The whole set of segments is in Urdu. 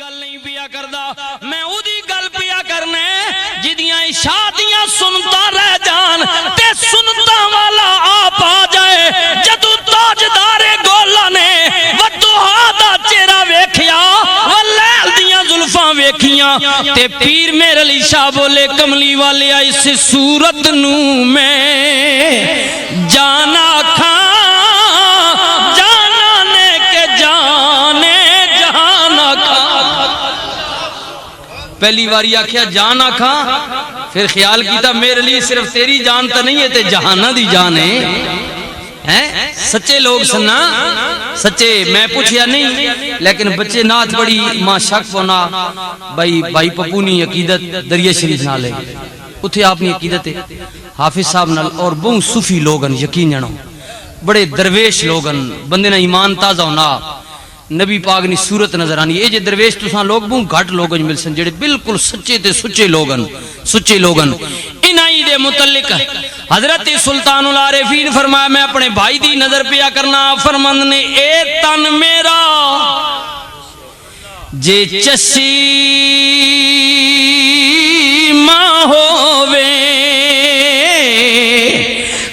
گل نہیں پیا کردا میں اودی گل پیا کرنا جدیاں شادیاں سنتا رہ جان تے سنتا والا آپ آ جائے جدو تاجدار گولا نے ودوہا دا چہرہ ویکھیا واللیل دیاں زلفاں ویکھیاں تے پیر میرے علی شاہ بولے کملی والے اس صورت نو میں جانا کھاں پہلی باری آکھیا جان آکھا پھر خیال کیتا میرے لیے صرف تیری جان تا نہیں ہے تے جہانہ دی جان ہے سچے لوگ سننا سچے میں پوچھیا نہیں لیکن بچے نات بڑی ماں شک ہونا بھائی پپونی عقیدت دریا شریف نہ لے اتھے آپ نے عقیدت ہے حافظ صاحب نال اور بہت صوفی لوگن یقین جانو بڑے درویش لوگن بندے نا ایمان تازہ ہونا نبی پاک نی صورت نظر آنی یہ جے درویش تساں لوگ بہت گھٹ لوگن مل سن جڑے بالکل سچے تے سچے لوگن انہی دے متعلق حضرت سلطان العارفین فرمایا میں اپنے بھائی دی نظر پیا کرنا فرمند نے اے تن میرا جے چسی ماں ہووے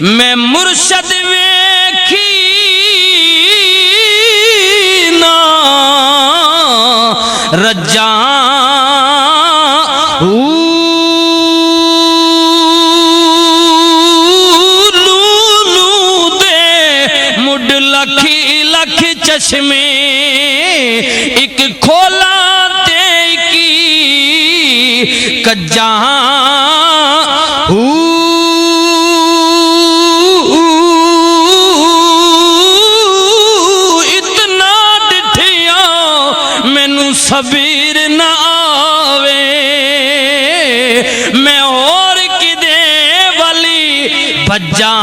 میں مرشد ویکھی رجاں لولو دے مڈ لکھی لکھ چشمے ایک کھولا تے کی کجاں صبیر نہ آوے میں اور کدے والی بجاں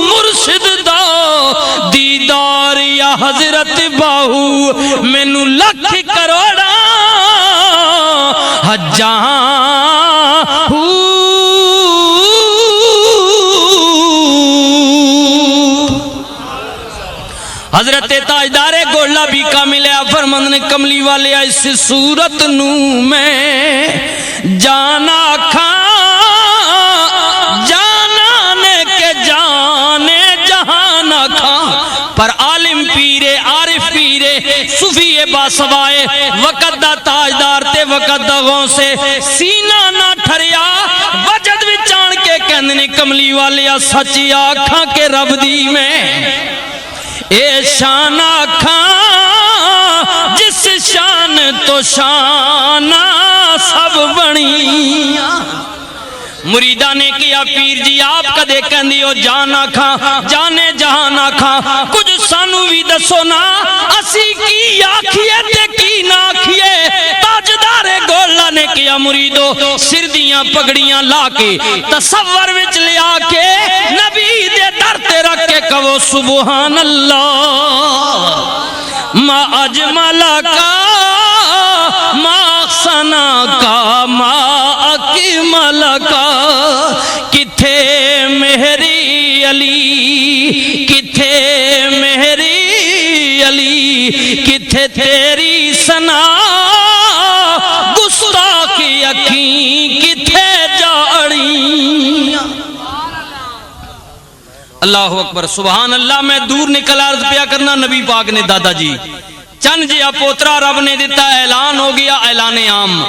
مرشد دا دیدار یا حضرت باہو مینو لکھ کروڑا حجاں حضرت تاجدار گولا بھی کامل ہے فرمند نے کملی والے اس صورت نو میں جانا کھاں جانانے کے جانے جہانا کھاں پر عالم پیرے عارف پیرے صوفی باسوائے وقت دا تاجدار تے وقت دا غوں سے سینہ نہ ٹھریا وجد وچان کے کہندنے کملی والے سچی آکھاں کے رب دی میں اے شان آکھاں جس شان تو شانہ سب بنی مریدہ نے کیا پیر جی آپ کدے کہندی ہو جان آکھاں جانے جہان آکھاں کچھ سانو بھی دسو نا اسی کی آکھیے تے کی نہ آکھیے تاجدار گولا نے کیا مریدو سردیاں پگڑیاں لا کے تصور وچ لیا کے نبی دے در تے رکھ کے کہو سبحان اللہ ما اجمل کا ما احسنا کا ما اکمل کا کتھے مہری علی کتھے مہری علی کتھے تیری ثنا گستاخی اکھیں کتھے جاڑی اللہ اکبر سبحان اللہ میں دور نکل عرض پیا کرنا نبی پاک نے دادا جی چند جی پوترا رب نے دیتا اعلان ہو گیا اعلان عام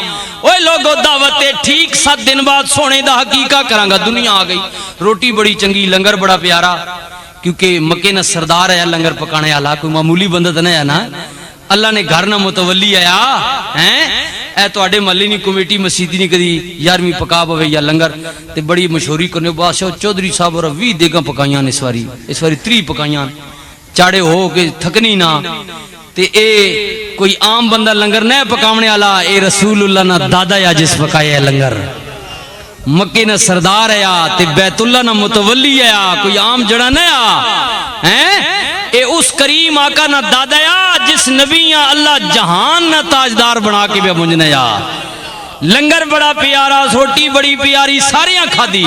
اوے لوگو دعوتے ٹھیک 7 دن بعد سونے دا حقیقہ کرانگا دنیا آ گئی روٹی بڑی چنگی لنگر بڑا پیارا کیونکہ مکے نہ سردار ہے لنگر پکانے والا کوئی معمولی بندہ تو نہیں ہے نا اللہ نے گھر نہ متولی آیا اے تو اڈے محلے نہیں کمیٹی مسیدی نہیں کدی 11ویں پکا پوے یا لنگر تے بڑی مشہوری کرنے بادشاہ چودھری صاحب اور 20 دیگاں پکائیاں اس واری 30 پکائیاں چاڑے ہو کے تھکنی نہ تے اے کوئی عام بندہ لنگر نہ پکاونے والا اے رسول اللہ نہ دادا یا جس پکایا لنگر مکے نہ سردار ہے تے بیت اللہ نہ متولی ہے کوئی عام جڑا نہ اے اس کریم آقا نہ دادا یا جس نبی اللہ جہان نہ تاجدار بنا کے بے منجنے یا لنگر بڑا پیارا سوٹی بڑی پیاری ساریاں کھادی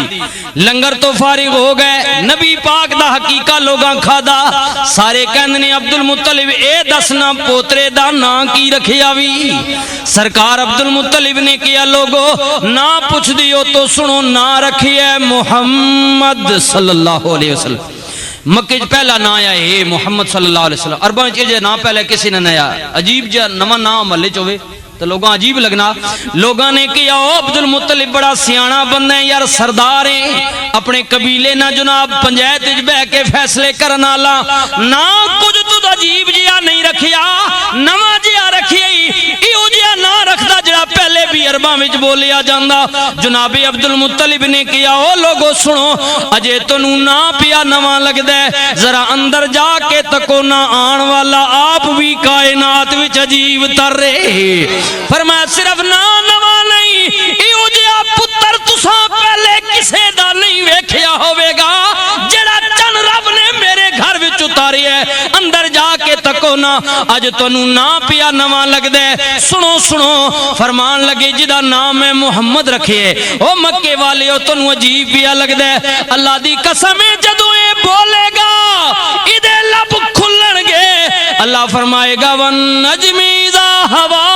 لنگر تو فارغ ہو گئے نبی پاک دا حقیقہ لوگاں کھادا سارے کہندنے عبدالمطلب اے دسنا پوترے دا نا کی رکھیا وی سرکار عبدالمطلب نے کیا لوگو نا پوچھ دیو تو سنو نا رکھیا محمد صلی اللہ علیہ وسلم مکہ پہلا نا آیا ہے محمد صلی اللہ علیہ وسلم عرباں چیزے نا پہلے کسی نے نیا عجیب جا نما نا ملے چوے تو لوگاں عجیب لگنا لوگاں نے کیا عبدالمطلب بڑا سیانا بندہ ہے یار سردار ہیں اپنے قبیلے نہ جناب پنجایت وچ بہ کے فیصلے کرنا لا نہ کچھ تو عجیب جیا نہیں رکھیا نواں جیا رکھیا ایو جیا نہ رکھدا جڑا پہلے بھی عرباں وچ بولیا جاندا جناب عبدالمطلب نے کیا او لوگو سنو اجے تنوں نہ پیا نواں لگدا ہے ذرا اندر جا کے تکو نہ آن والا آپ بھی کائنات وچ عجیب تر رہے فرمایا صرف نا نواں نہیں ایو جیا پتر تساں پہلے کسے دا نہیں ویکھیا ہوے گا جڑا چن رب نے میرے گھر وچ اتاری ہے اندر جا کے تکو نا اج تانوں نا پیا نواں لگدا ہے سنو سنو فرمان لگے جدا نام ہے محمد رکھے او مکے والے او تانوں عجیب پیا لگدا ہے اللہ دی قسم ہے جدوں اے بولے گا ایدے لب کھلن گے اللہ فرمائے گا والنجم اذا ہوا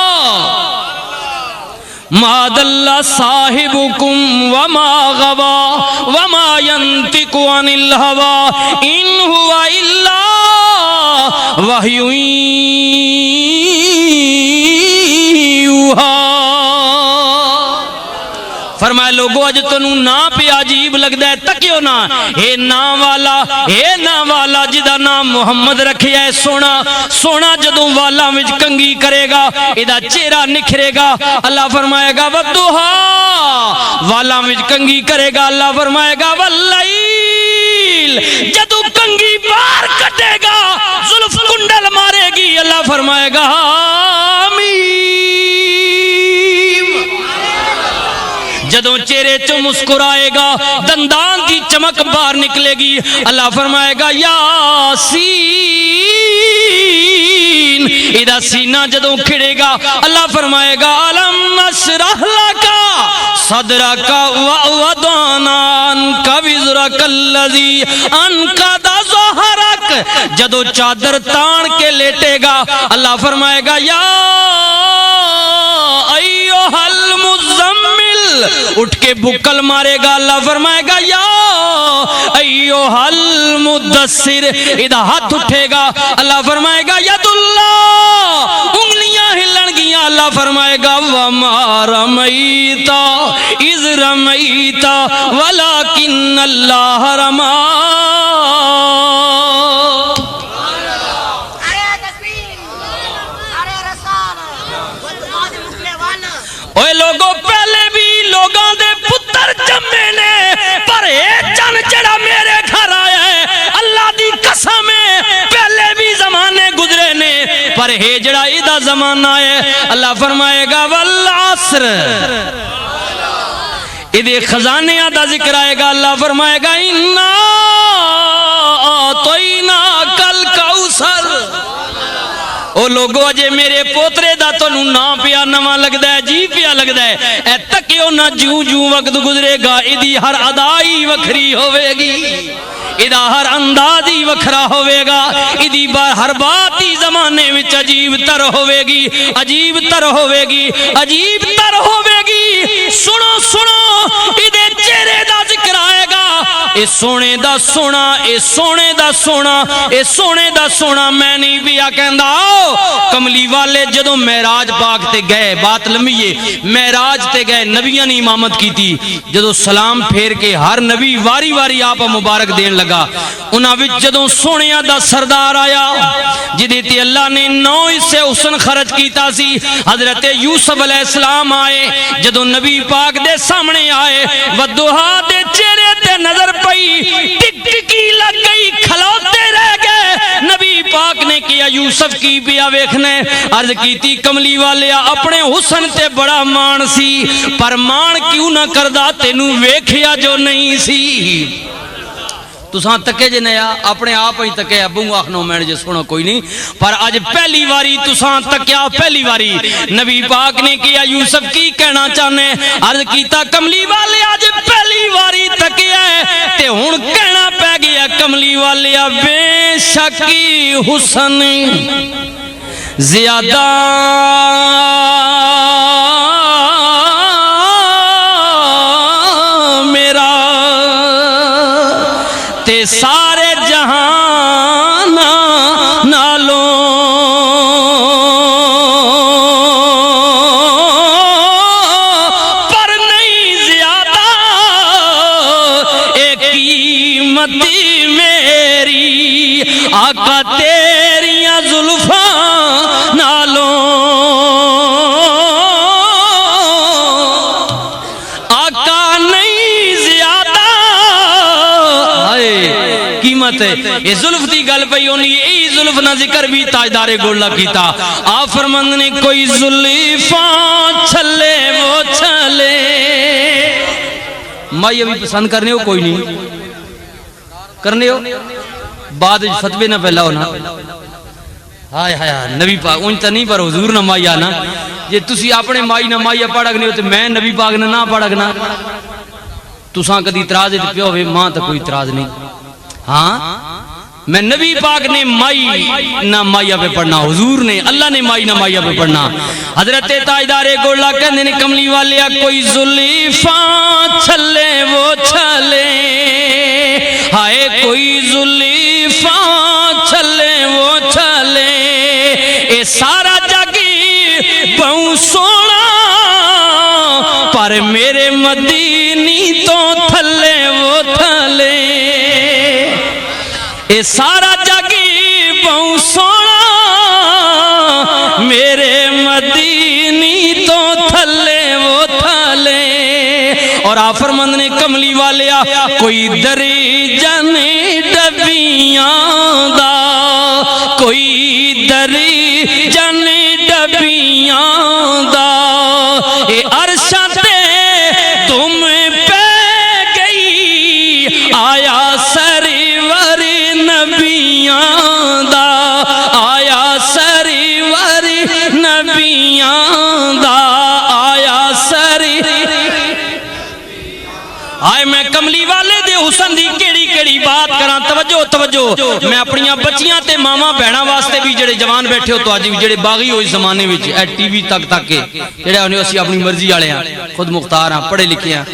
ما دل صاحبكم وما غوا وما ينطق عن الهوى ان هو الا وحي يوحى فرمایا لوگو اج تنوں نا پہ عجیب لگدا ہے تکیو نا اے نا والا جدا نام محمد رکھیا ہے سونا سونا جدوں والا وچ کنگھی کرے گا ایدا چہرہ نکھرے گا اللہ فرمائے گا ودھا والا وچ کنگھی کرے گا اللہ فرمائے گا واللیل جدوں کنگھی بار کٹے گا زلف کنڈل مارے گی اللہ فرمائے گا جدوں چہرے چو مسکرائے گا دندان کی چمک باہر نکلے گی اللہ فرمائے گا یاسین ادا سینہ جدوں کھڑے گا اللہ فرمائے گا علم نشرح لکا صدرک ووضعنا عنک وزرک الذی انقض ظہرک جدوں چادر تان کے لیٹے گا اللہ فرمائے گا یا ایھا المزمل اٹھ کے بکل مارے گا اللہ فرمائے گا یا ایھا المدثر ادا ہاتھ اٹھے گا اللہ فرمائے گا ید اللہ انگلیاں ہلن گیاں اللہ فرمائے گا وما رمیت اذ رمیت ولکن اللہ رمی اوے لوگوں پہلے بھی لوگاں دے پتر جمے نے پر اے چن جڑا میرے گھر آیا ہے اللہ دی قسم ہے پہلے بھی زمانے گزرے نے پر اے جڑا ایدہ زمانہ ہے اللہ فرمائے گا والعصر ایدے خزانے آدھا ذکر آئے گا اللہ فرمائے گا انا آتوینا کل کوثر او لوگو اجے میرے پوترے دا تو نا پیا نواں لگدا ہے جی پیا لگدا ہے اے تکیو نہ جو وقت گزرے گا ایدی ہر ادائی وکھری ہوے گی ایدہ ہر اندازی وکھرا ہوے گا ایدی ہر بات ہی زمانے وچ عجیب تر ہوے گی عجیب تر ہوے گی عجیب تر ہوے گی سنو سنو ایدے چہرے دا ذکر آئے گا اے سونے دا سونا اے سونے دا سونا اے سونے دا سونا میں نہیں پیا کہندا کملی والے جدوں معراج پاک تے گئے بات لمبی ہے معراج تے گئے نبیاں نے امامت کی تھی جدوں سلام پھیر کے ہر نبی واری واری آپ مبارک دین لگا انہاں وچ جدوں سونیاں دا سردار آیا جدی تے اللہ نے 9 حصے حسن خرچ کیتا سی حضرت یوسف علیہ السلام آئے جدوں نبی پاک دے سامنے آئے ودھا دے چہرے تے نظر پئی ٹک ٹکی لگ گئی کھلوتے رہ گئے نبی پاک نے کیا یوسف کی پیا ویکھنے عرض کیتی کملی والیا اپنے حسن تے بڑا مان سی پر مان کیوں نہ کردا تینوں ویکھیا جو نہیں سی تساں تکے جے نیا اپنے آپ ہی تکے ابو آخنو میں جے سنو کوئی نہیں پر آج پہلی واری تساں تکیا پہلی واری نبی پاک نے کیا یوسف کی کہنا چاہنے عرض کیتا کملی والے آج پہلی واری تکیا ہے تے ہن کہنا پہ گیا کملی والے بے شکی حسن زیادہ میرا تے سارے جہان نالوں پر نہیں زیادہ ایک قیمت میری آقا تیریاں زلفاں نالوں آقا نہیں زیادہ قیمت ہے یہ زلف دی گل پئی ہونی یہی زلف نہ ذکر بھی تاجدار گولڈا کیتا آپ فرمند نے کوئی زلفاں چھلے وہ چھلے مائی ابھی پسند کرنے ہو کوئی نہیں کرنے ہو بعد فتوے نہ پہلا ہونا ہائے ہائے نبی پاک ان تا نہیں پر حضور نہ مائی آنا یہ تسی اپنے مائی نہ مائی پڑھگنے ہو تو میں نبی پاک نہ پڑھگنا تساں کدی اعتراض پیا ہوئے ماں تا کوئی اعتراض نہیں ہاں میں نبی پاک نے مائی نہ مائیہ پہ پڑھنا حضور نے اللہ نے مائی نہ مائیہ پہ پڑھنا حضرت تاجدار گولڈا کہنے نے کملی والے کوئی زلیفاں چھلے وہ چھلے ہائے کوئی زلیفاں چھلے وہ چھلے اے سارا جگی بہوں سونا پر میرے مدینی تو تھلے وہ تھلے اے سارا جگی بہوں سونا میرے مدینی تو تھلے وہ تھلے اور آفرمند نے کملی والیا کوئی دری جنی ڈبیاں دا کوئی دری جنی ڈبیاں دا اے عرشہ تے تم پہ گئی آیا سرور نبیاں دا آیا سرور نبیاں دا آیا آئے میں کملی والے دے حسن دی کیڑی کیڑی بات کران توجہ میں اپنیاں بچیاں تے ماما بہنا واسطے بھی جڑے جوان بیٹھے ہو تو آج بھی جڑے باغی ہوئی زمانے وچ اے ٹی وی تک کے جڑے انہیں اسی اپنی مرضی والے ہیں خود مختار ہیں پڑھے لکھے ہیں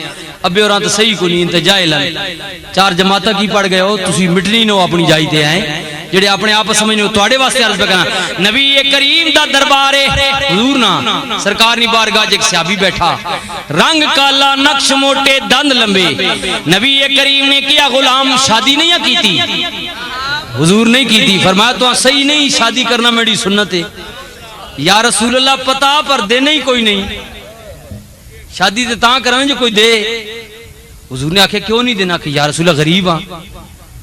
ابے اور تو صحیح کو نہیں انتجائل ہیں 4 جماعتہ کی پڑھ گئے ہو تسی مٹنی نو اپنی جائی تے آئیں جڑے اپنے آپ سمجھنے ہو توڑے واسطے عرض بکنا نبی کریم دا دربار حضور نا سرکار نی بارگاہ ایک صحابی بیٹھا رنگ کالا نقش موٹے دند لمبے نبی کریم نے کیا غلام شادی نہیں کی تھی حضور نہیں کی تھی فرمایا تو صحیح نہیں شادی کرنا میری سنت ہے یا رسول اللہ پتا پر دے نہیں کوئی نہیں شادی تے تاں کرنے جو کوئی دے حضور نے آکھے کیوں نہیں دینا کہ یا رسول اللہ غریب ہاں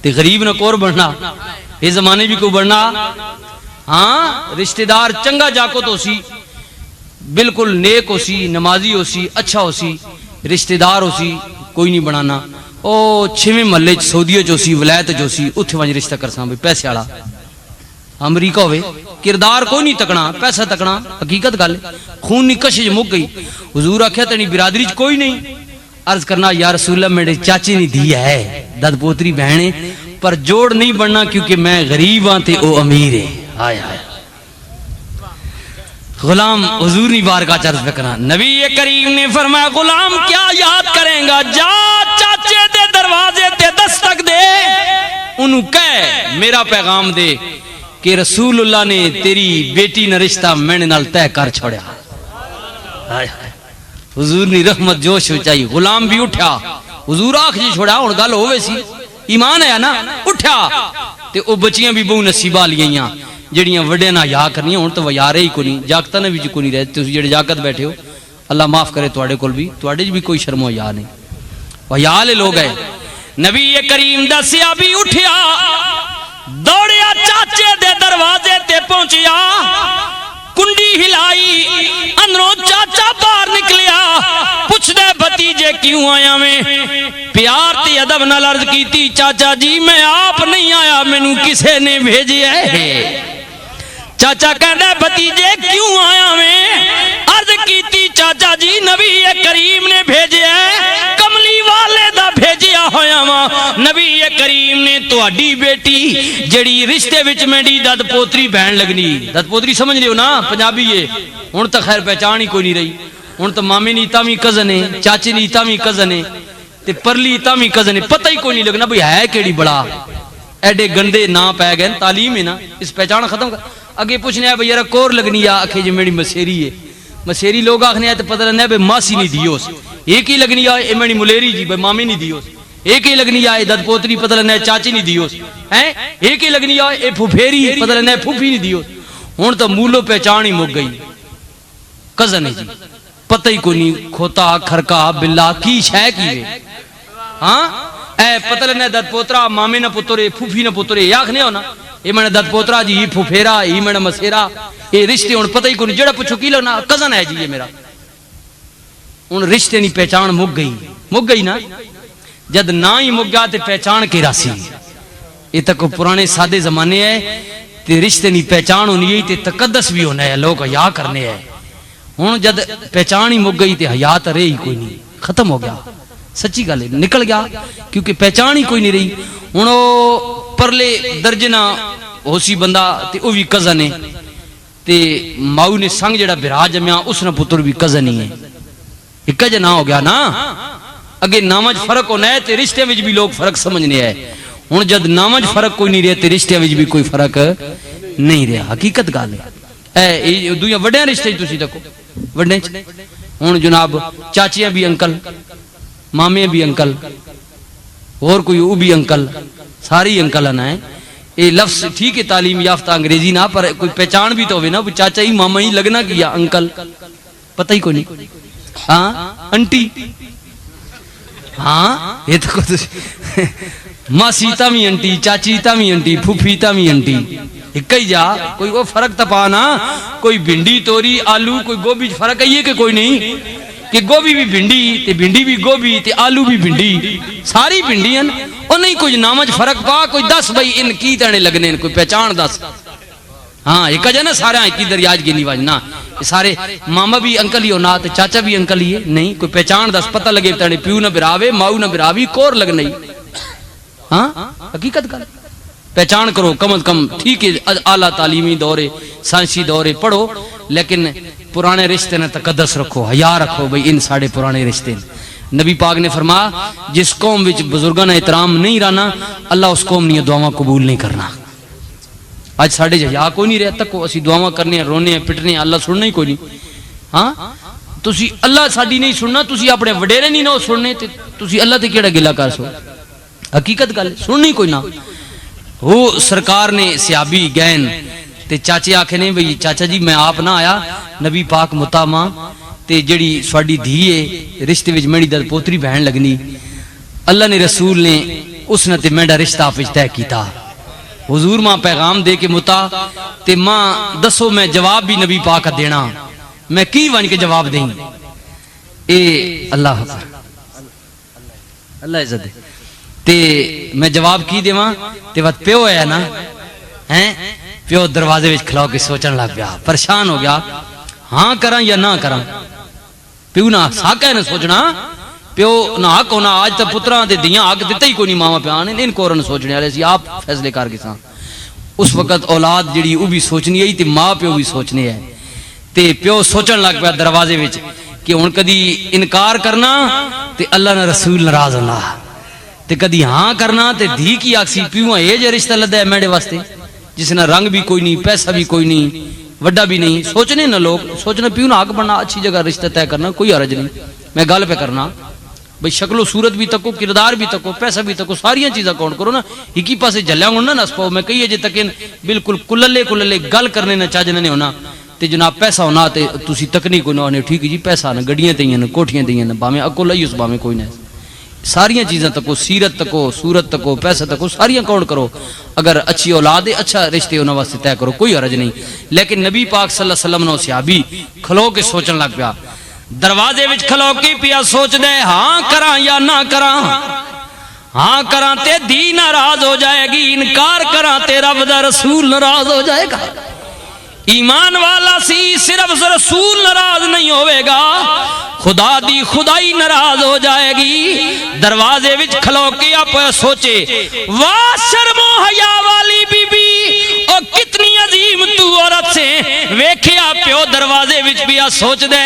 تے غریب نہ کور بڑھنا یہ زمانے بھی کو بڑھنا ہاں رشتہ دار چنگا جاکو تو سی بالکل نیک ہو سی نمازی ہو سی اچھا ہو سی رشتہ دار ہو سی کوئی نہیں بنانا او 6ویں محلے سعودیہ جو سی ولایت جو سی اتھے وانج رشتہ کرساں بھئی پیسے والا امریکہ ہوئے کردار کوئی نہیں تکنا پیسہ تکنا حقیقت گل خون نہیں کشش مک گئی حضور آکھیا تنی برادری کوئی نہیں عرض کرنا یا رسول اللہ میرے چاچے نے دیا ہے دد پوتری بہنیں پر جوڑ نہیں بننا کیونکہ میں غریب ہاں تے او امیر ہے آئے آئے غلام حضور نی بارگاہ چرز بکنا نبی کریم نے فرمایا غلام کیا یاد کریں گا جا چاچے دے دروازے تے دستک دے انہوں کہے میرا پیغام دے کہ رسول اللہ نے تیری بیٹی نہ رشتہ میں نے نال طے کر چھوڑیا آئے آئے حضور نی رحمت جوش ہو چاہیے غلام بھی اٹھا حضور آنکھ جی چھوڑا اور گل ہوئے سی ایمان ہے نا اٹھا تے او بچیاں بھی بہو نصیبہ لیاں جڑیاں وڈے نہ یا کرنی ہوں تو وہ یارے ہی کو نہیں جاگتا نے بھی جو کو نہیں رہتے جڑے جاگت بیٹھے ہو اللہ معاف کرے توڑے کول بھی توڑے بھی کوئی شرم و یا نہیں وہ یا لے لوگ ہیں نبی کریم دا صحابی اٹھیا دوڑیا چاچے دے دروازے تے پہنچیا کنڈی ہلائی اندروں چاچا باہر نکلیا پوچھدے بھتیجے کیوں آیا میں پیار تے ادب نال عرض کیتی چاچا جی میں آپ نہیں آیا مینوں کسے نے بھیجیا ہے چاچا کہندا بھتیجے کیوں آیا میں عرض کیتی چاچا جی نبی کریم نے بھیجیا ہے کملی والے دا بھیجیا ہویا وا نبی کریم نے تہاڈی بیٹی جڑی رشتے وچ میری دد پوتری بہن لگنی دد پوتری سمجھ لیو نا پنجابی ہے ہن تو خیر پہچان ہی کوئی نہیں رہی ہن تو مامی نی تاویں کزن ہے چاچے نی تاویں کزن ہے تے پرلی تاویں کزن ہے پتہ ہی کوئی نہیں لگنا بھئی ہے کیڑی بڑا ایڈے گندے نا پے گئے تعلیم ہے نا اس پہچان ختم کر اگے پوچھنے ہے بھئی یار کور لگنی ہے آکھے جی میری مسیری ہے مسیری لوگ آکھنے ہیں تو پتہ لگنا ہے بھئی ماسی نہیں دیوس ایک ہی لگنی ہے اے میری ملیری جی بھئی مامی نہیں دیوس ایک ہی لگنی ہے دد پوتری پتہ لگنا ہے چاچی نہیں دیوس ہیں ایک ہی لگنی ہے اے پھوپھیری پتہ لگنا ہے پھوپھی نہیں دیوس ہن تو مولو پہچان ہی مک گئی کزن ہے جی پتہ ہی کوئی نہیں کھوتا کھرکا بلا کی شے کی ہے ہاں اے پتہ لگنا ہے دد پوترا مامے نہ پترے پھوپھی نہ پترے یا آکھنے ہو نا یہ میں نے دد پوترا جی یہ پھوپھیرا یہ میں نے مسیرا یہ رشتے ہن پتہ ہی کوئی نہیں جڑا پوچھو کی لگنا کزن ہے جی یہ میرا ہن رشتے نہیں پہچان مک گئی نا جد نہ ہی مک گیا تے پہچان کی راسی یہ تک پرانے سادے زمانے ہے تے رشتے نہیں پہچان ہونی ہے تے تقدس بھی ہونا ہے لوگ حیا کرنے ہے ہن جد پہچان ہی مک گئی تے حیا تے رہی کوئی نہیں ختم ہو گیا سچی گل ہے نکل گیا کیونکہ پہچان ہی کوئی نہیں رہی ہن او پرلے درجنا ہو سی بندہ تے او بھی کزن ہے تے ماؤ نے سنگ جڑا بھرا جمیا اس نے پتر بھی کزن ہی ہے ایک جنا ہو گیا نا اگے نامج فرق ہونا ہے تے رشتے وچ بھی لوگ فرق سمجھنے ہے ہن جد نامج فرق کوئی نہیں رہے تے رشتے وچ بھی کوئی فرق نہیں رہا حقیقت گل ہے اے دویا وڈے رشتے تسی دیکھو وڈے ہن جناب چاچیاں بھی انکل مامے بھی انکل اور کوئی او بھی انکل ساری انکل ہیں یہ لفظ ٹھیک ہے تعلیم یافتہ انگریزی نہ پر کوئی پہچان بھی تو ہوئے نا چاچا ہی ماما ہی لگنا کیا انکل پتہ ہی کوئی نہیں ہاں انٹی ہاں یہ تو ماسی تامی انٹی چاچی تامی انٹی پھوپھی تامی انٹی ایک ہی جا کوئی وہ فرق تپانا کوئی بھنڈی توری آلو کوئی گوبھی فرق ہے یہ کہ کوئی نہیں کہ گوبھی بھی بھنڈی تے بھنڈی بھی گوبھی تے آلو بھی بھنڈی ساری بھنڈیاں اور نہیں کوئی نامج فرق پا کوئی دس بھائی ان کی تانے لگنے کوئی پہچان دس ہاں ایک جا نا سارا ایک ہی دریاج گینی واجنا سارے ماما بھی انکل ہی ہونا تے چاچا بھی انکل ہی ہے نہیں کوئی پہچان دس پتہ لگے تانے پیو نہ براوے ماؤ نہ براوی کور لگنے ہاں حقیقت کر پہچان کرو کم از کم ٹھیک ہے اعلیٰ تعلیمی دورے سائنسی دورے پڑھو لیکن پرانے رشتے نے تقدس رکھو حیا رکھو بھئی ان ساڑے پرانے رشتے نبی پاک نے فرمایا جس قوم وچ بزرگاں نے احترام نہیں رہنا اللہ اس قوم نے دعاواں قبول نہیں کرنا آج ساڑے حیا کوئی نہیں رہتا کو اسی دعاواں کرنے ہیں رونے ہیں پٹنے ہیں اللہ سننا ہی کوئی نہیں ہاں تسی اللہ ساڈی نہیں سننا تسی اپنے وڈیرے نہیں نہ سننے تے تسی اللہ تے کیڑا گلا کر سو حقیقت گل سننی کوئی نہ وہ سرکار نے صحابی گئن تے چاچے آکھے نے بھئی چاچا جی میں آپ نہ آیا نبی پاک متاماں تے جڑی سواڈی دھی ہے رشتے وچ میری دل پوتری بہن لگنی اللہ نے رسول نے اس نے تے میرا رشتہ آپ وچ طے کیتا حضور ماں پیغام دے کے متا تے ماں دسو میں جواب بھی نبی پاک دینا میں کی ون کے جواب دیں اے اللہ اللہ عزت دے تے میں جواب کی دیواں تے وقت پیو ہے نا ہیں پیو دروازے وچ کھلو کے سوچن لگ پیا پریشان ہو گیا ہاں کراں یا نہ کراں پیو نہ ساکا نہ سوچنا پیو نہ حق ہونا آج تے پتراں تے دیاں حق دتا ہی کوئی نہیں ماما پیان ان کورن سوچنے والے سی آپ فیصلے کر کے سان اس وقت اولاد جڑی او بھی سوچنی ہے تے ماں پیو بھی سوچنے ہے تے پیو سوچن لگ پیا دروازے وچ کہ ہن کدی انکار کرنا تے اللہ نے رسول ناراض ہونا تے کدی ہاں کرنا تے دھی کی آکسی پیو یہ جو رشتہ لدا ہے میرے واسطے جس نے رنگ بھی کوئی نہیں پیسہ بھی کوئی نہیں وڈا بھی نہیں سوچنے نہ لوگ سوچنا پیو نہ حق بننا اچھی جگہ رشتہ طے کرنا کوئی حرج نہیں میں گل پہ کرنا بھئی شکل و صورت بھی تکو کردار بھی تکو پیسہ بھی تکو ساریاں چیزاں کاؤنٹ کرو نا ایک ہی پاسے جھلیاں ہونا نہ نسپاؤ میں کہیے جے تک بالکل کللے گل کرنے نہ چاجنے نہیں ہونا تے جناب پیسہ ہونا تے تسی تکنی کوئی نہ ہونے ٹھیک جی پیسہ نہ گڈیاں تیاں نہ کوٹھیاں تیاں نہ باویں اکل ایس باویں کوئی نہ ساریاں چیزاں تکو سیرت تکو صورت تکو پیسہ تکو ساریاں کاؤنٹ کرو اگر اچھی اولاد ہے اچھا رشتے انہاں واسطے طے کرو کوئی حرج نہیں لیکن نبی پاک صلی اللہ علیہ وسلم نے صحابی کھلو کے سوچن لگ پیا دروازے وچ کھلو کے پیا سوچ دے ہاں کراں یا نہ کراں، ہاں کراں تے دی ناراض ہو جائے گی، انکار کراں تے رب دا رسول ناراض ہو جائے گا۔ ایمان والا سی صرف رسول ناراض نہیں ہوئے گا، خدا دی خدائی ناراض ہو جائے گی۔ دروازے وچ کھلو کے آپ سوچے واہ شرم و حیا والی بی بی او کتنی عظیم تو عورت سے ویکھیا پیو دروازے وچ پیا سوچ دے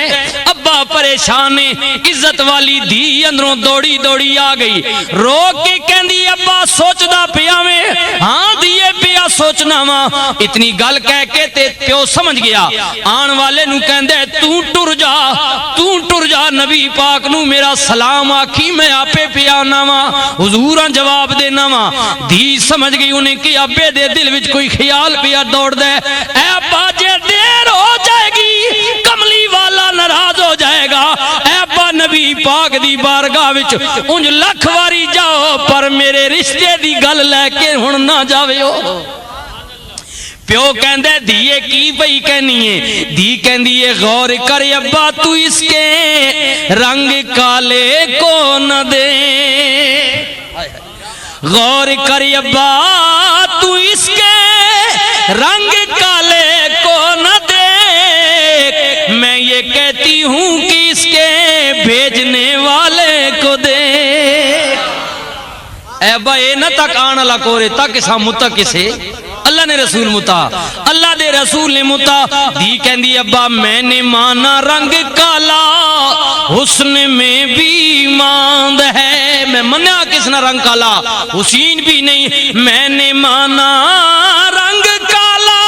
ابا پریشان ہے، عزت والی دھی اندروں دوڑی دوڑی آ گئی، رو کے کہندی ابا سوچدا پیا میں، ہاں دیے پیا سوچنا وا، اتنی گل کہہ کے تے پیو سمجھ گیا، آن والے نو کہندے تو ٹر جا نبی پاک نو میرا سلام آکھی میں آپے پیانا وا، حضوراں جواب دینا وا۔ دھی سمجھ گئی انہیں کہ ابے دے دل وچ کوئی خیال پیا دوڑ دے، اے ابا جے دیر ہو جائے گی کملی والا ناراض ہو جائے گا، اے ابا نبی پاک دی بارگاہ وچ انج لکھ واری جاؤ پر میرے رشتے دی گل لے کے ہن نہ جاویو۔ پیو کہندے دیئے کی بھئی کہنی ہے، دی کہندی ہے غور کر ابا تو اس کے رنگ کالے کو نہ دے، غور کر ابا تو اس کے رنگ کالے کو نہ دے، میں یہ کہتی ہوں کہ اس کے بھیجنے والے کو دے۔ اے ابا اے نہ تک آنا لکورے تک سا متا کسے اللہ نے رسول متا، اللہ دے رسول نے متا۔ دی کہندی ابا میں نے مانا رنگ کالا حسن میں بھی ماند ہے، میں منیا کس نہ رنگ کالا حسین بھی نہیں، میں نے مانا رنگ کالا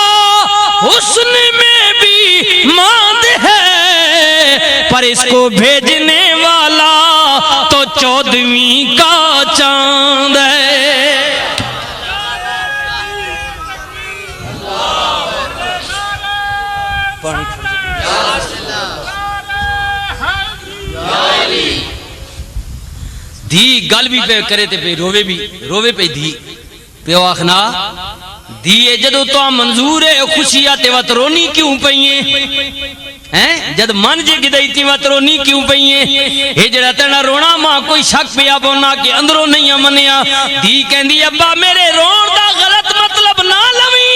حسن میں بھی ماند ہے، پر اس کو بھیجنے والا تو 14ویں کا چاند ہے۔ دی گل بھی پہ کرے تے پہ روے پہ دی پیو آخنا دیئے جدو تو منظور ہے خوشیاں تے وات رونی کیوں پئیے جد من جے گدائی تی وات رونی کیوں پئیے ہجڑا تینا رونا ماں کوئی شک پیا بونا کہ اندروں نہیں منیا۔ دی کہندی ابا میرے رون دا غلط مطلب نہ لوی،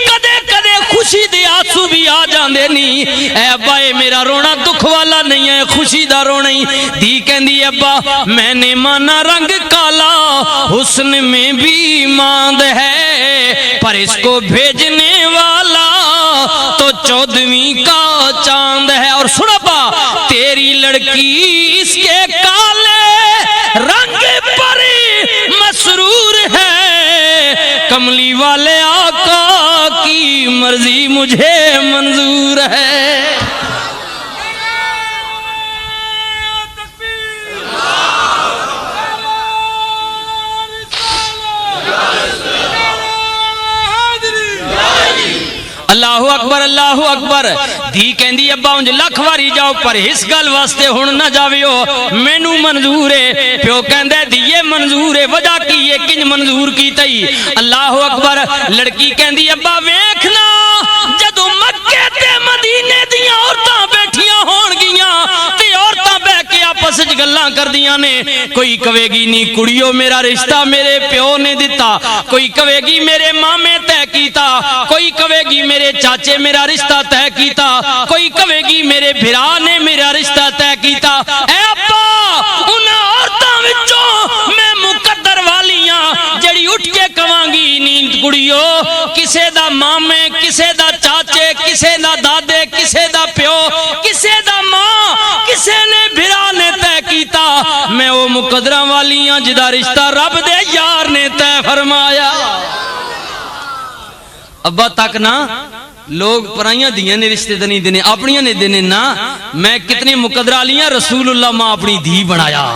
کدے کدے خوشی دے آنسو بھی آ جاندے نہیں، اے ابا اے میرا رونا دکھ والا نہیں ہے خوشی دا رونا ہی۔ دی کہندی ابا میں نے مانا رنگ کالا حسن میں بھی ماند ہے، پر اس کو بھیجنے والا تو 14ویں کا چاند ہے۔ اور سنا پا تیری لڑکی اس کے کالے رنگ پر مسرور ہے، کملی والے آقا کی مرضی مجھے منظور ہے۔ اللہ اکبر اللہ اکبر۔ دی کہندی ابا انج لکھ واری جاؤ پر اس گل واسطے ہن نہ جاویو، مینوں منظور ہے۔ پیو کہندے دیے منظور ہے، وجہ کی ہے کنج منظور کی تئی؟ اللہ اکبر۔ لڑکی کہندی ابا ویکھنا جدوں مکے تے مدینے دیاں عورتاں بیٹھیاں ہون گیاں تے عورتاں بیٹھ کے آپس وچ گلاں کردیاں نے، کوئی کہے گی نہیں کڑیو میرا رشتہ میرے پیو نے دتا، کوئی کہے گی میرے مامے طے کیتا، کوئی کہے گی میرے چاچے میرا رشتہ طے کیتا، کوئی کہے گی میرے بھرا نے میرا رشتہ طے کیتا۔ اے ابا انہاں عورتاں وچوں میں مقدر والیاں جڑی اٹھ کے کہاں گی نیند کڑیو کسے دا مامے کسے دا چاچے کسے دا دادے کسے دا پیو کسے دا ماں کسے نے بھرا نے طے کیتا، میں وہ مقدراں والیاں جدا رشتہ رب دے یار نے طے فرمایا۔ ابا تک نا لوگ پرائیاں دیاں نے رشتے دنی دینے اپنیاں نے دینے نا، میں کتنے مقدرہ لیاں رسول اللہ ماں اپنی دھی بنایا،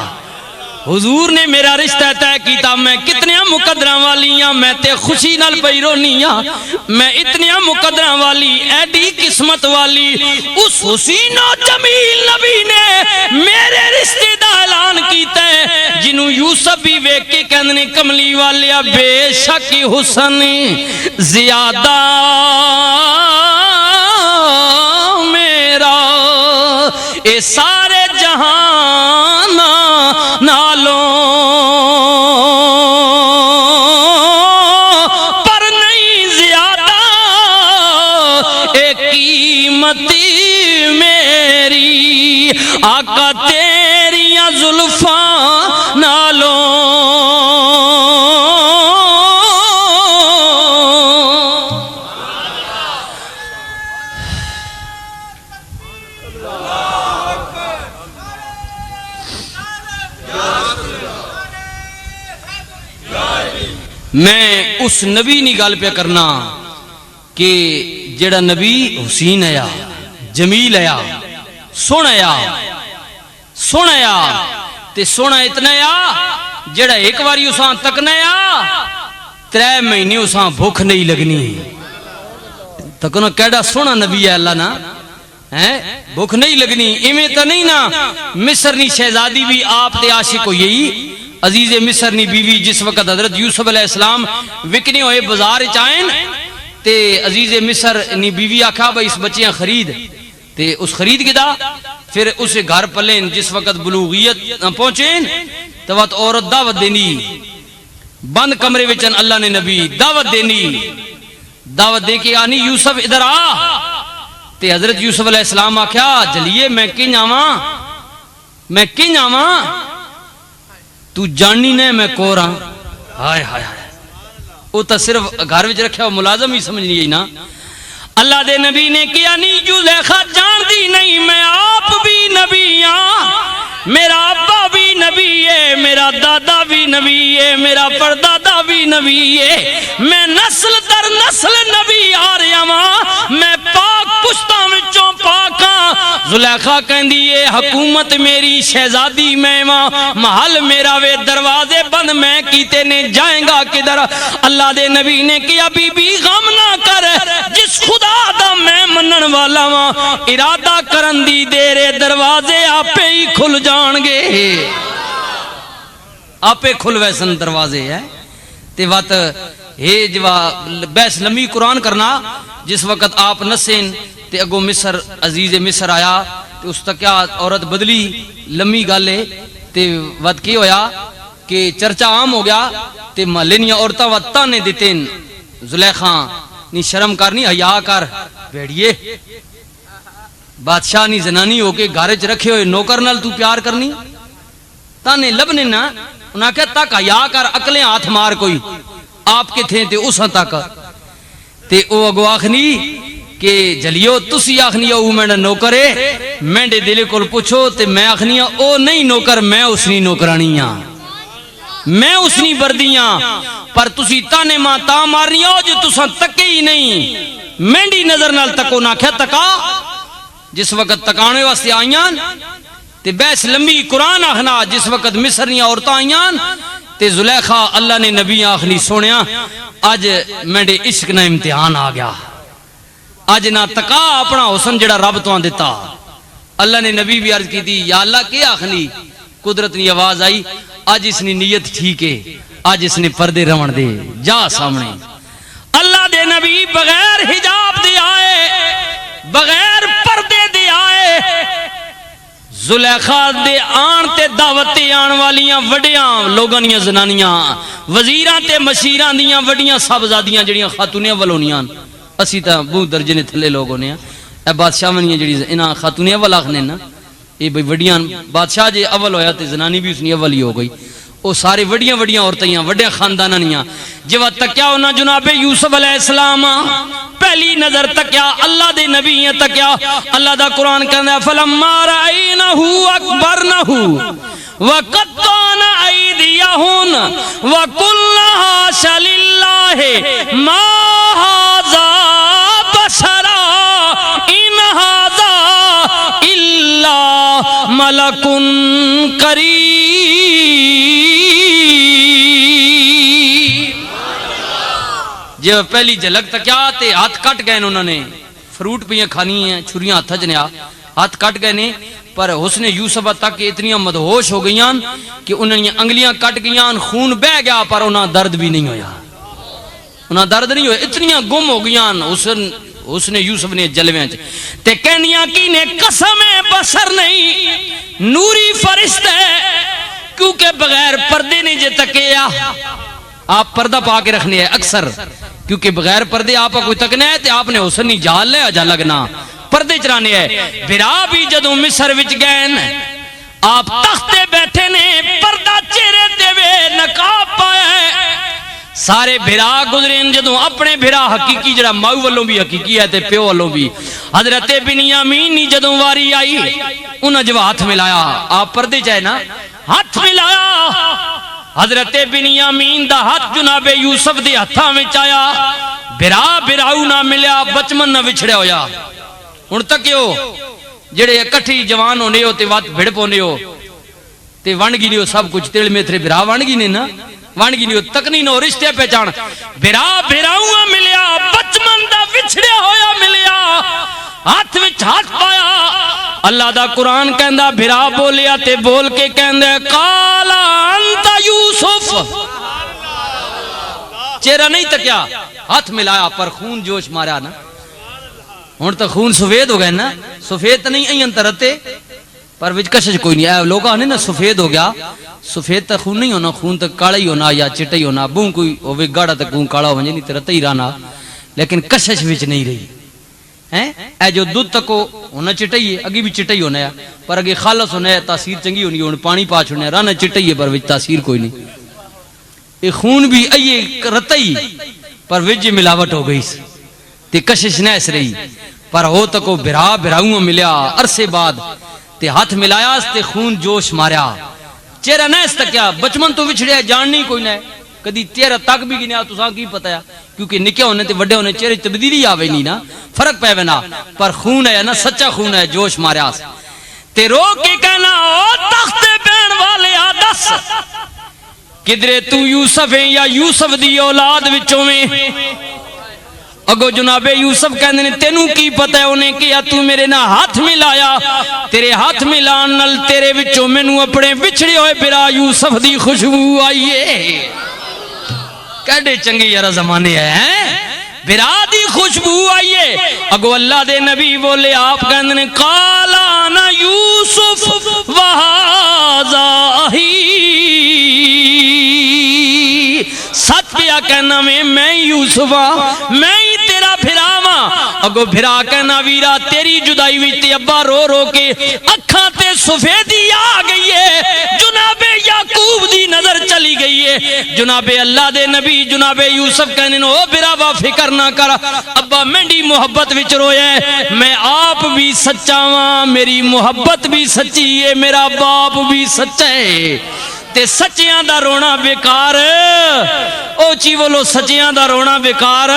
حضور نے میرا رشتہ طے کیتا، میں کتنے مقدرہ والیاں میں تے خوشی نال پئی رونیاں، میں اتنے مقدرہ والی ایڈی قسمت والی اس حسین و جمیل نبی نے میرے رشتے دا اعلان کیتا ہے، جنہوں یوسف بھی ویک کے کہنے کملی والیا بے شک حسن زیادہ میرا اے سارے جہان نالوں پر نہیں زیادہ ایک قیمتی میری آقا تیریاں زلفاں نالوں میں اس نبی نہیں گل پہ کرنا کہ جڑا نبی حسین آیا جمیل آیا سونا تے سونا اتنا آ جڑا ایک واری اساں تکنا آ 3 مہینے اساں بھوک نہیں لگنی تکنا کیڑا سونا نبی ہے اللہ نا بھوک نہیں لگنی ایویں تو نہیں نا مصر نی شہزادی بھی آپ تے عاشق ہوئی عزیز مصر نی بیوی جس وقت حضرت یوسف علیہ السلام وکنے ہوئے بازار چائن تے عزیز مصر نی بیوی آکھا بھائی اس بچیاں خرید تے اس خرید کے دا پھر اسے گھر پلین جس وقت بلوغیت پہنچین تو وقت عورت دعوت دینی بند کمرے وچن اللہ نے نبی دعوت دعوت دے کے آنی یوسف ادھر آ تے حضرت یوسف علیہ السلام آکھیا جلیے میں کنج آواں تو جاننی نے میں کورا ہائے ہائے وہ تو صرف گھر وچ رکھیا ہو ملازم ہی سمجھ نہیں نا اللہ دے نبی نے کیا نہیں زلیخا جان دی نہیں میں آپ بھی نبی ہاں میرا ابا بھی نبی ہے میرا دادا بھی نبی ہے میرا پردادا بھی نبی ہے میں نسل در نسل نبی آ رہا ہاں میں پاک پشتاں وچوں پاک ہاں زلیخا کہندی ہے حکومت میری شہزادی میں ماں محل میرا وے دروازے بند میں کیتے نے جائیں گا کدھر اللہ دے نبی نے کیا بی بی غم نہ کر جس خدا دا میں منن والا ہاں ارادہ کرن دی دیرے دروازے آپے ہی کھل جان گے آپے کھل ویسن دروازے ہے تے وقت ہے جوا بیس لمبی قرآن کرنا جس وقت آپ نسین تے اگو مصر عزیز مصر آیا تے اس تک کیا عورت بدلی لمبی گالے تے وقت کی ہویا کہ چرچا عام ہو گیا تے محلینیاں عورتہ وقت تانے دیتین زلیخاں نی شرم کرنی حیا کر بیڑیے بادشاہ نی زنانی ہو کے گارج رکھے ہوئے نوکر نال تو پیار کرنی تانے لبنے نا انہاں کہ تک حیا کر اکلیں ہاتھ مار کوئی آپ کے تھے تے اساں تک تے او اگو آخنی کہ جلیو تسی آخنی او میں نوکر ہے میں دے دلے کول پوچھو تے میں آخنی او نہیں نوکر میں اسنی نوکرانیاں میں اسنی بردیاں پر تسی تانے ماں تا مارنی ہو جو تساں تکے ہی نہیں مینڈی نظر نال تکو نہ کھے تکا جس وقت تکانے واسطے آئیاں تے بیس لمبی قرآن آخنا جس وقت مصرنیاں عورتاں آئیاں تے زلیخا اللہ نے نبی آخنی سونیا آج میڈے عشق نہ امتحان آ گیا آج نہ تکا اپنا حسن جڑا رب تو آن دیتا اللہ نے نبی بھی عرض کی تھی یا اللہ کے آخنی قدرت نی آواز آئی آج اس نے نیت ٹھیک ہے آج اس نے پردے روان دے جا سامنے اللہ دے نبی بغیر حجاب دے آئے بغیر پردے دے آئے زلیخا دے آن تے دعوتے آن والیاں وڈیاں لوگانیاں زنانیاں وزیران تے مشیران دیاں وڈیاں صاحبزادیاں جڑیاں خاتونیاں ولونیاں اسی تا بہت درجے نے تھلے لوگوں نے اے بادشاہ منیاں جڑی انہاں خاتونیاں ولاخنے نا اے بھئی وڈیاں بادشاہ جے اول ہویا تے زنانی بھی اس نے اول ہی ہو گئی او سارے وڈیاں خانداناں وڈیاں خاندانانیاں جو تکیا انہاں جناب یوسف علیہ السلام پہلی نظر تکیا اللہ دے نبی تکیا اللہ دا قرآن کہنا فلما رأینہو اکبرنہو وقطعن ایدیہن وقلن حاش للہ ما ھذا بشرا ان ھذا الا ملک کریم جب پہلی جھلک تکیا تے ہاتھ کٹ گئے انہوں نے فروٹ پیاں کھانی ہیں چھریاں ہاتھ جنیا ہاتھ کٹ گئے نے پر حسن یوسف تک اتنی مدہوش ہو گئیاں کہ انہوں نے انگلیاں کٹ گئیاں خون بہ گیا پر انہاں درد بھی نہیں ہویا انہاں درد نہیں ہویا اتنی گم ہو گئیاں اس نے یوسف نے جلویاں چ تے کہنیاں کی نے قسم بصر نہیں نوری فرشتہ ہے کیونکہ بغیر پردے نہیں جے تکیا آپ پردہ پا کے رکھنے ہے اکثر کیونکہ بغیر پردے آپ کوئی تکنا ہے تے آپ نے حسن نہیں جال لے اجا لگنا پردے چرانے ہے بھرا بھی جدوں مصر وچ گئے آپ تختے بیٹھے نے پردہ چہرے تے وے نقاب پایا ہے سارے بھرا گزرین جدوں اپنے بھرا حقیقی جڑا ماؤ والوں بھی حقیقی ہے تے پیو والوں بھی حضرت بنیامین نی جدوں واری آئی انہاں جو ہاتھ ملایا آپ پردے چاہے نا ہاتھ ملایا حضرت بنیامین دا ہاتھ جناب یوسف دے ہتھاں وچ آیا بھرا بھراؤ نہ ملیا بچمن نہ وچھڑیا ہویا ہن تک کیوں جڑے اکٹھی جوان ہونے ہو تے وات بھڑ پونے ہو تے ونڈ گی نہیں ہو سب کچھ تیل میں تھرے بھرا ونڈ گی نہیں نا ونڈ گی نہیں ہو تک نہیں نو رشتے پہچان بھرا بھراؤں ملیا بچمن دا وچھڑیا ہویا ملیا ہاتھ وچ ہاتھ پایا اللہ دا قرآن کہندا بھرا بولیا تے بول کے کہندا قال انت یوسف چہرہ نہیں تکیا ہاتھ ملایا پر خون جوش مارا نا ہن تو خون سفید ہو گئے نا سفید نہیں این ترتے پر وچ کشش کوئی نہیں ہے لوگاں نے نا سفید ہو گیا سفید تا خون نہیں ہونا خون تا کالا ہی ہونا یا چٹا ہی ہونا بوں کوئی ہوے گاڑا تا خون کالا ہو ونجے نہیں ترتا ہی رانا لیکن کشش وچ نہیں رہی ہیں اے جو دودھ تک ہونا چٹا ہی ہے اگے بھی چٹا ہی ہونا ہے پر اگے خالص ہونا ہے تاثیر چنگی ہونی ہے پانی پا چھوڑنا ہے رانا چٹا ہی ہے پر وچ تاثیر کوئی نہیں یہ خون بھی ایے رتا ہی پر وچ ملاوٹ ہو گئی تے کشش نہ اس رہی پر ہو تکو بھرا بھراؤں ملیا عرصے بعد تے ہاتھ ملایا تے خون جوش ماریا چہرہ نہ اس تکیا بچمن تو وچھڑیا جان نہیں کوئی نہ کدی چہرہ تک بھی گنیا تساں کی پتہ ہے کیونکہ نکے ہونے تے بڑے ہونے چہرے تبدیلی آوے نہیں نا فرق پے وینا پر خون ہے نا سچا خون ہے جوش ماریا تے رو کے کہنا او تخت بین والے دس کدرے تو یوسف ہے یا یوسف دی اولاد وچوں میں اگو جناب یوسف کہندے نے تینوں کی پتہ ہے انہیں کیا تو میرے نہ ہاتھ ملایا تیرے ہاتھ ملان نال تیرے وچوں مینوں اپنے بچھڑے ہوئے بھرا یوسف دی خوشبو آئیے کیڑے چنگے یار زمانے ہیں بھرا دی خوشبو آئیے اگو اللہ دے نبی بولے آپ کہندے نے قال انا یوسف وہذا اخی سچ پیا کہنا میں یوسف میں ہی تیرا بھراواں اگو بھرا کہنا ویرا تیری جدائی وچ تے ابا رو رو کے اکھاں تے سفیدی آ گئی ہے جناب یعقوب دی نظر چلی گئی ہے جناب اللہ دے نبی جناب یوسف کہنے او بھراوا فکر نہ کر ابا میری محبت وچ رویا ہے میں آپ بھی سچا ہاں میری محبت بھی سچی ہے میرا باپ بھی سچا ہے تے سچیاں دا رونا بیکار او چی بولو سچیاں دا رونا بیکار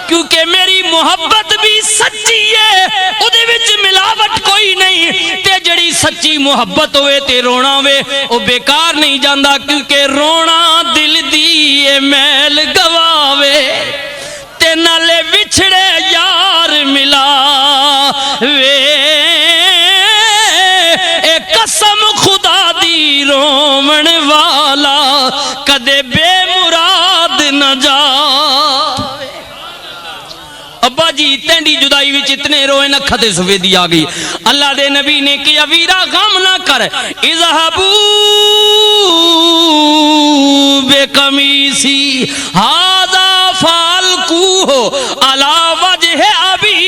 کیونکہ میری محبت بھی سچی ہے او دے وچ ملاوٹ کوئی نہیں تے جڑی سچی محبت ہوئے تے رونا ہوئے او بیکار نہیں جاندا کیونکہ رونا دل دی میل گواوے تے نالے وچھڑے یار ملا وے اے قسم خدا دی رومن والا کدے بے مراد نہ جا ابا جی تینڈی جدائی وچ اتنے روئے نکھا تے سفیدی آ گئی اللہ دے نبی نے کیا ویرا غم نہ کر اذهبوا بقمیصی ھذا فالقوه علی وجه ابی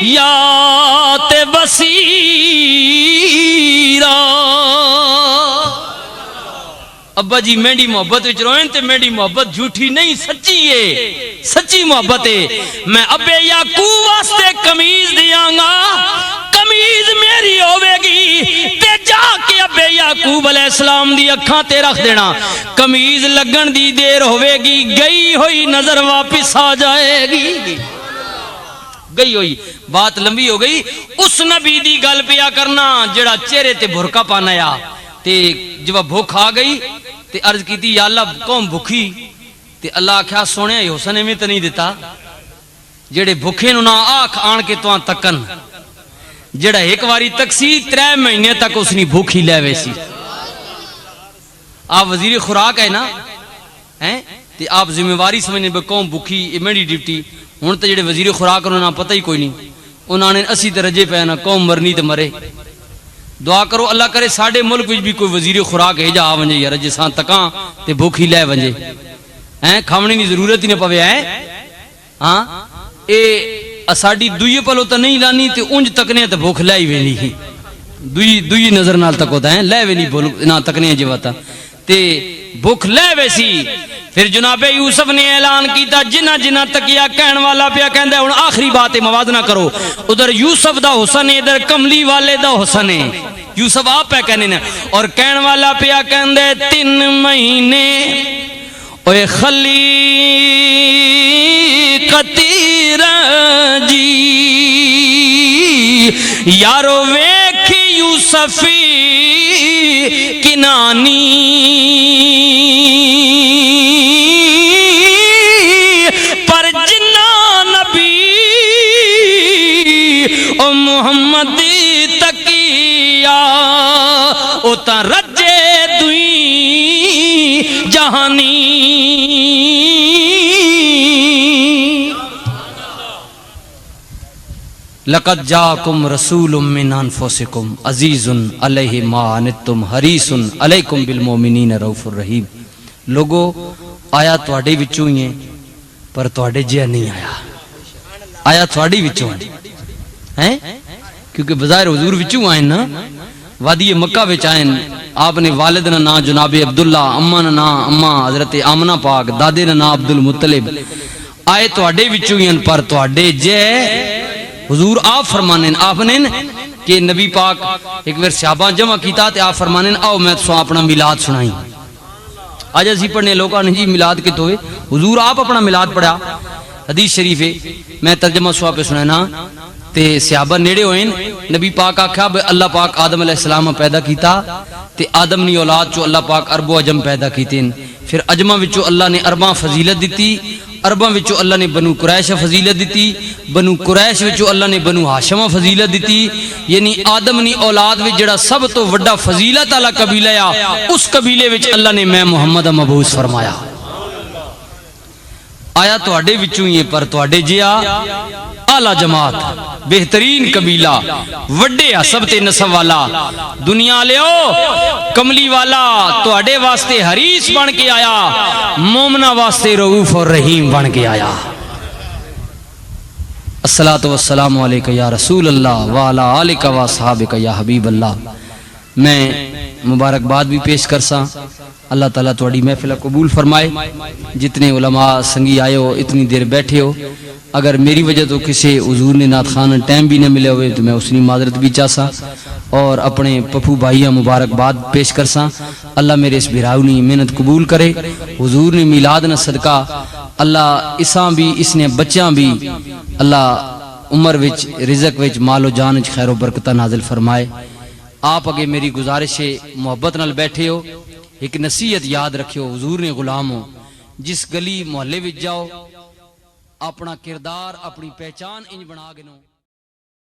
یات بصیرا ابا جی میری محبت وچ روئیں تے میری محبت جھوٹی نہیں سچی ہے سچی محبت ہے میں ابے یعقوب واسطے قمیض دیاں گا قمیض میری ہوے گی تے جا کے ابے یعقوب علیہ السلام دی اکھاں تے رکھ دینا قمیض لگن دی دیر ہوے گی گئی ہوئی نظر واپس آ جائے گی گئی ہوئی بات لمبی ہو گئی اس نبی دی گل پیا کرنا جڑا چہرے تے بھرکا پانا یا تے جب بھوک آ گئی تے عرض کی تھی یا اللہ قوم بھوکی تے اللہ کیا سونے حسن میں تو نہیں دیتا جڑے بھوکے نو نہ آنکھ آن کے تو تکن جڑا ایک واری تک سی 3 مہینے تک اس نے بھوکی لے ویسی آپ وزیر خوراک ہے نا تے آپ ذمہ واری سمجھنے بے قوم بھوکی یہ میری ڈیوٹی ہوں تو جڑے وزیر خوراک انہوں نے پتہ ہی کوئی نہیں، انہوں نے اسی تے رجے پے نا قوم مرنی تے مرے۔ دعا کرو اللہ کرے ساڈے ملک وچ بھی کوئی وزیر خوراک ہے جا آ ونجے یار، جساں تکاں تے بھوک ہی لے ونجے ہیں، کھاونے دی ضرورت ہی نہ پوے ہے۔ ہاں اے ساڈی دوئی پلو تے نہیں لانی تے اونج تکنے تے بھوک لے ہی وینی ہی، دوئی نظر نال تکوتا ہے لے وینی بول نہ تکنے جواتا تے بھوک لے ویسی۔ پھر جناب یوسف نے اعلان کیتا جنہ جنہ تکیا کہن والا پیا کہندا ہن آخری بات موازنہ کرو، ادھر یوسف دا حسن ہے ادھر کملی والے دا حسن ہے، یوسف آپ پہ کہنے نے، اور کہن والا پیا کہندے 3 مہینے اوے خلی قطیر جی یارو ویکھی یوسفی کنانی پر جنہ نبی او محمد تکیا او تا رجے دوئی جہانی۔ لقد جاءکم رسول من انفسکم عزیز علیہ ما عنتم حریص علیکم بالمؤمنین رؤوف الرحیم۔ لوگو آیا تواڈے وچوں ہی ہے پر تواڈے جہا نہیں آیا تواڈی وچوں ہیں، کیونکہ بظاہر حضور وچوں آئے نا، وادی مکہ وچ آئے، آپ نے والد نا نام جناب عبداللہ، اما نا نام اما حضرت آمنہ پاک، دادے نا نام عبد المطلب، آئے تواڈے وچوں ہی ہیں پر تواڈے جہے حضور آپ فرمانے آپ نے کہ نبی پاک ایک بار صحابہ جمع کیتا تے آپ فرمانے آؤ میں تو اپنا میلاد سنائی۔ آج اسی پڑھنے لوگاں نے جی میلاد کے توئے، حضور آپ اپنا میلاد پڑھا، حدیث شریف ہے، میں ترجمہ سوا پہ سنانا تے صحابہ نیڑے ہوئے، نبی پاک آکھا اللہ پاک آدم علیہ السلام پیدا کیتا تے آدم نی اولاد چو اللہ پاک عرب و عجم پیدا کیتے ہیں، پھر عجمہ وچو اللہ نے عرباں فضیلت دیتی، عرباں وچو اللہ نے بنو قریش فضیلت دیتی، بنو قریش وچو اللہ نے بنو ہاشم فضیلت دیتی، یعنی آدم نی اولاد وچ جڑا سب تو وڈا فضیلت والا قبیلہ آ، اس قبیلے وچ اللہ نے میں محمد مبعوث فرمایا۔ آیا تواڈے وچوں ہی پر تواڈے جیا اعلی جماعت بہترین قبیلہ وڈے سب تے نسب والا دنیا لیو کملی والا تواڈے واسطے حریص بن کے آیا، مومنہ واسطے رؤوف اور رحیم بن کے آیا۔ الصلاۃ والسلام علیکہ یا رسول اللہ وعلی آلکہ و اصحابکہ یا حبیب اللہ۔ میں مبارکباد بھی پیش کرساں، اللہ تعالیٰ تواڈی محفل قبول فرمائے، جتنے علماء سنگی آئے ہو اتنی دیر بیٹھے ہو، اگر میری وجہ تو کسی حضور نے نعت خانہ ٹائم بھی نہ ملے ہوئے تو میں اس نے معذرت بھی چاہساں، اور اپنے پپو بھائیاں مبارکباد پیش کرساں۔ اللہ میرے اس بھراؤنی محنت قبول کرے، حضور نے میلاد نہ صدقہ اللہ اساں بھی اس نے بچیاں بھی اللہ عمر وچ رزق وچ مال و جان وچ خیر و برکتہ نازل فرمائے۔ آپ اگے میری گزارش ہے محبت نال بیٹھے ہو، ایک نصیحت یاد رکھیو، حضور نے غلام ہو، جس گلی محلے وچ جاؤ اپنا کردار اپنی پہچان انج بنا گنو۔